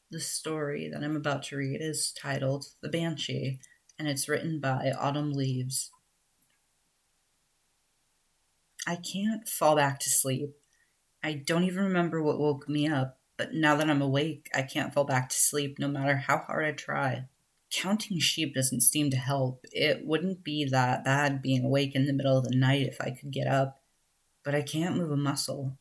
The story that I'm about to read is titled The Banshee, and it's written by Autumn Leaves. I can't fall back to sleep. I don't even remember what woke me up, but now that I'm awake, I can't fall back to sleep no matter how hard I try. Counting sheep doesn't seem to help. It wouldn't be that bad being awake in the middle of the night if I could get up, but I can't move a muscle.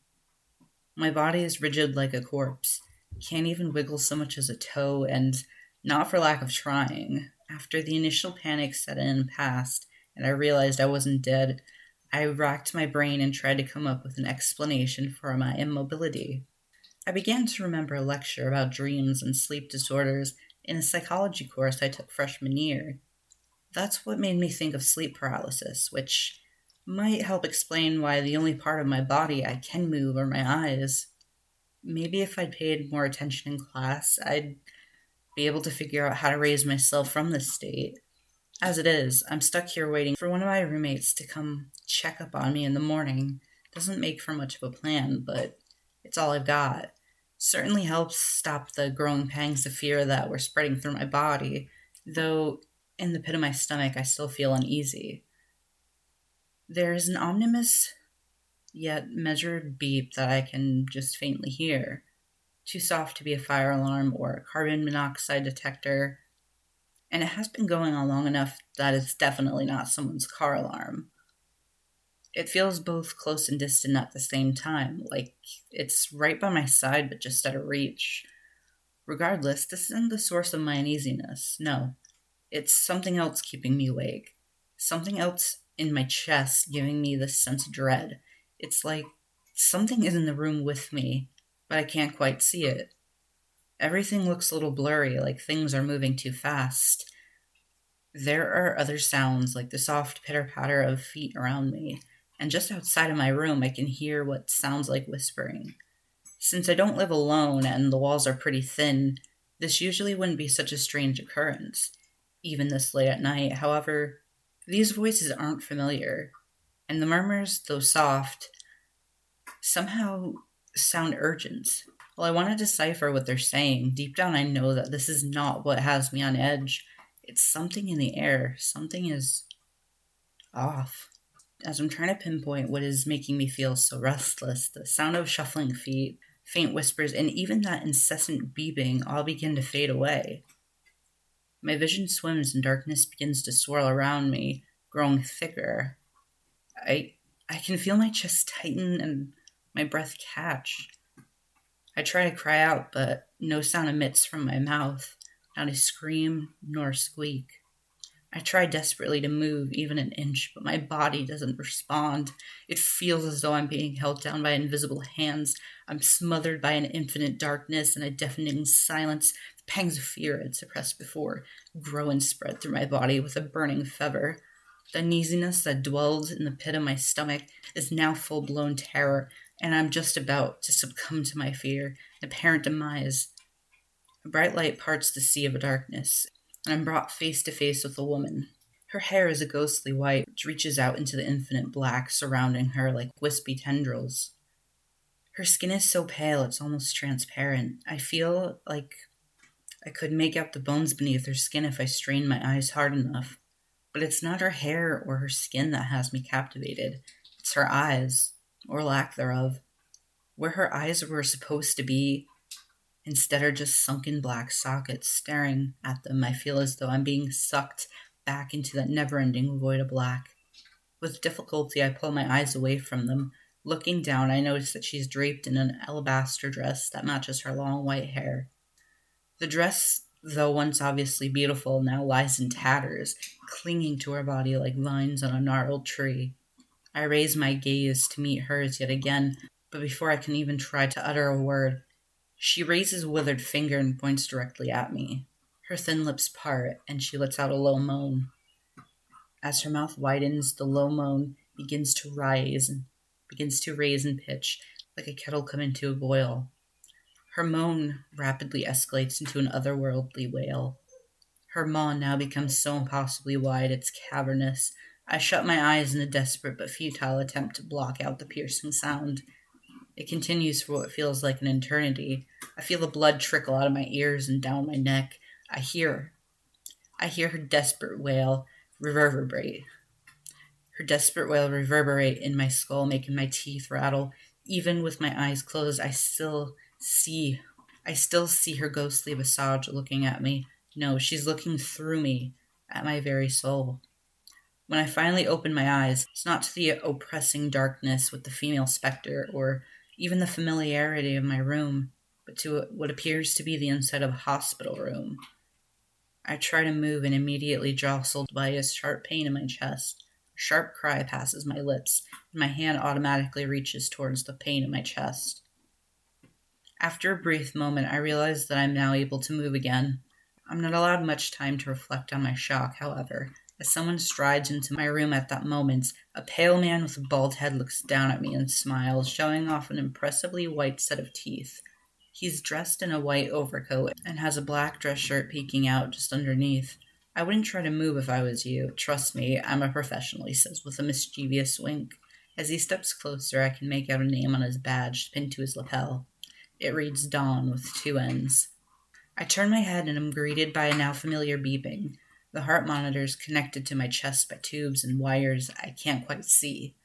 My body is rigid like a corpse. Can't even wiggle so much as a toe, and not for lack of trying. After the initial panic set in and passed, and I realized I wasn't dead, I racked my brain and tried to come up with an explanation for my immobility. I began to remember a lecture about dreams and sleep disorders in a psychology course I took freshman year. That's what made me think of sleep paralysis, which might help explain why the only part of my body I can move are my eyes. Maybe if I'd paid more attention in class, I'd be able to figure out how to raise myself from this state. As it is, I'm stuck here waiting for one of my roommates to come check up on me in the morning. Doesn't make for much of a plan, but it's all I've got. Certainly helps stop the growing pangs of fear that were spreading through my body, though in the pit of my stomach I still feel uneasy. There is an ominous yet measured beep that I can just faintly hear. Too soft to be a fire alarm or a carbon monoxide detector, and it has been going on long enough that it's definitely not someone's car alarm. It feels both close and distant at the same time, like it's right by my side but just out of reach. Regardless, this isn't the source of my uneasiness. No, it's something else keeping me awake. Something else in my chest giving me this sense of dread. It's like something is in the room with me, but I can't quite see it. Everything looks a little blurry, like things are moving too fast. There are other sounds, like the soft pitter-patter of feet around me, and just outside of my room I can hear what sounds like whispering. Since I don't live alone and the walls are pretty thin, this usually wouldn't be such a strange occurrence, even this late at night. However, these voices aren't familiar, and the murmurs, though soft, somehow sound urgent. While I want to decipher what they're saying, deep down I know that this is not what has me on edge. It's something in the air. Something is off. As I'm trying to pinpoint what is making me feel so restless, the sound of shuffling feet, faint whispers, and even that incessant beeping all begin to fade away. My vision swims and darkness begins to swirl around me, growing thicker. I I can feel my chest tighten and my breath catch. I try to cry out, but no sound emits from my mouth, not a scream nor a squeak. I try desperately to move even an inch, but my body doesn't respond. It feels as though I'm being held down by invisible hands. I'm smothered by an infinite darkness and a deafening silence. The pangs of fear I'd suppressed before grow and spread through my body with a burning fever. The uneasiness that dwelled in the pit of my stomach is now full-blown terror, and I'm just about to succumb to my fear, apparent demise. A bright light parts the sea of darkness, and I'm brought face to face with a woman. Her hair is a ghostly white, which reaches out into the infinite black surrounding her like wispy tendrils. Her skin is so pale it's almost transparent. I feel like I could make out the bones beneath her skin if I strained my eyes hard enough. But it's not her hair or her skin that has me captivated. It's her eyes, or lack thereof. Where her eyes were supposed to be, instead are just sunken black sockets. Staring at them, I feel as though I'm being sucked back into that never-ending void of black. With difficulty, I pull my eyes away from them. Looking down, I notice that she's draped in an alabaster dress that matches her long white hair. The dress, though once obviously beautiful, now lies in tatters, clinging to her body like vines on a gnarled tree. I raise my gaze to meet hers yet again, but before I can even try to utter a word, she raises a withered finger and points directly at me. Her thin lips part, and she lets out a low moan. As her mouth widens, the low moan begins to raise in pitch, like a kettle coming to a boil. Her moan rapidly escalates into an otherworldly wail. Her maw now becomes so impossibly wide it's cavernous. I shut my eyes in a desperate but futile attempt to block out the piercing sound. It continues for what feels like an eternity. I feel the blood trickle out of my ears and down my neck. I hear. I hear her desperate wail reverberate. Her desperate wail reverberate in my skull, making my teeth rattle. Even with my eyes closed, I still see her ghostly visage looking at me. No, she's looking through me, at my very soul. When I finally open my eyes, it's not to the oppressing darkness with the female specter, or even the familiarity of my room, but to what appears to be the inside of a hospital room. I try to move and immediately jostled by a sharp pain in my chest. A sharp cry passes my lips, and my hand automatically reaches towards the pain in my chest. After a brief moment, I realize that I'm now able to move again. I'm not allowed much time to reflect on my shock, however. As someone strides into my room at that moment, a pale man with a bald head looks down at me and smiles, showing off an impressively white set of teeth. He's dressed in a white overcoat and has a black dress shirt peeking out just underneath. I wouldn't try to move if I was you. Trust me, I'm a professional, he says with a mischievous wink. As he steps closer, I can make out a name on his badge pinned to his lapel. It reads Dawn with 2 N's. I turn my head and am greeted by a now familiar beeping. The heart monitor is connected to my chest by tubes and wires I can't quite see.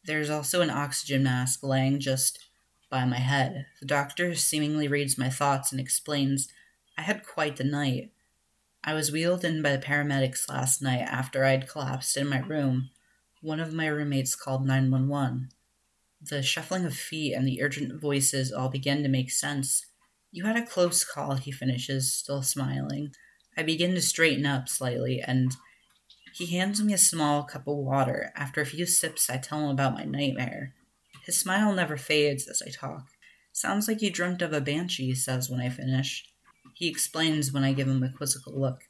There's also an oxygen mask laying just by my head. The doctor seemingly reads my thoughts and explains, I had quite the night. I was wheeled in by the paramedics last night after I'd collapsed in my room. One of my roommates called 911. The shuffling of feet and the urgent voices all begin to make sense. You had a close call, he finishes, still smiling. I begin to straighten up slightly, and he hands me a small cup of water. After a few sips, I tell him about my nightmare. His smile never fades as I talk. Sounds like you dreamt of a banshee, he says when I finish. He explains when I give him a quizzical look.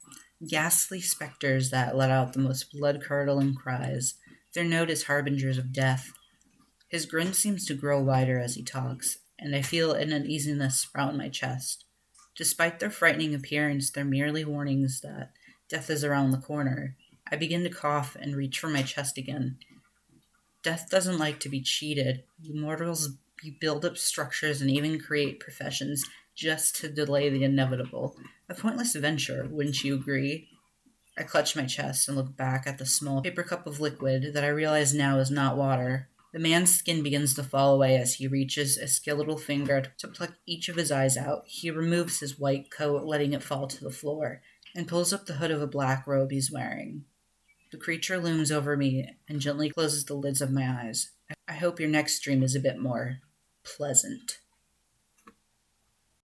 Ghastly specters that let out the most blood-curdling cries. Their note is harbingers of death. His grin seems to grow wider as he talks, and I feel an uneasiness sprout in my chest. Despite their frightening appearance, they're merely warnings that death is around the corner. I begin to cough and reach for my chest again. Death doesn't like to be cheated. You mortals, you build up structures and even create professions just to delay the inevitable. A pointless venture, wouldn't you agree? I clutch my chest and look back at the small paper cup of liquid that I realize now is not water. The man's skin begins to fall away as he reaches a skeletal finger to pluck each of his eyes out. He removes his white coat, letting it fall to the floor, and pulls up the hood of a black robe he's wearing. The creature looms over me and gently closes the lids of my eyes. I hope your next dream is a bit more pleasant.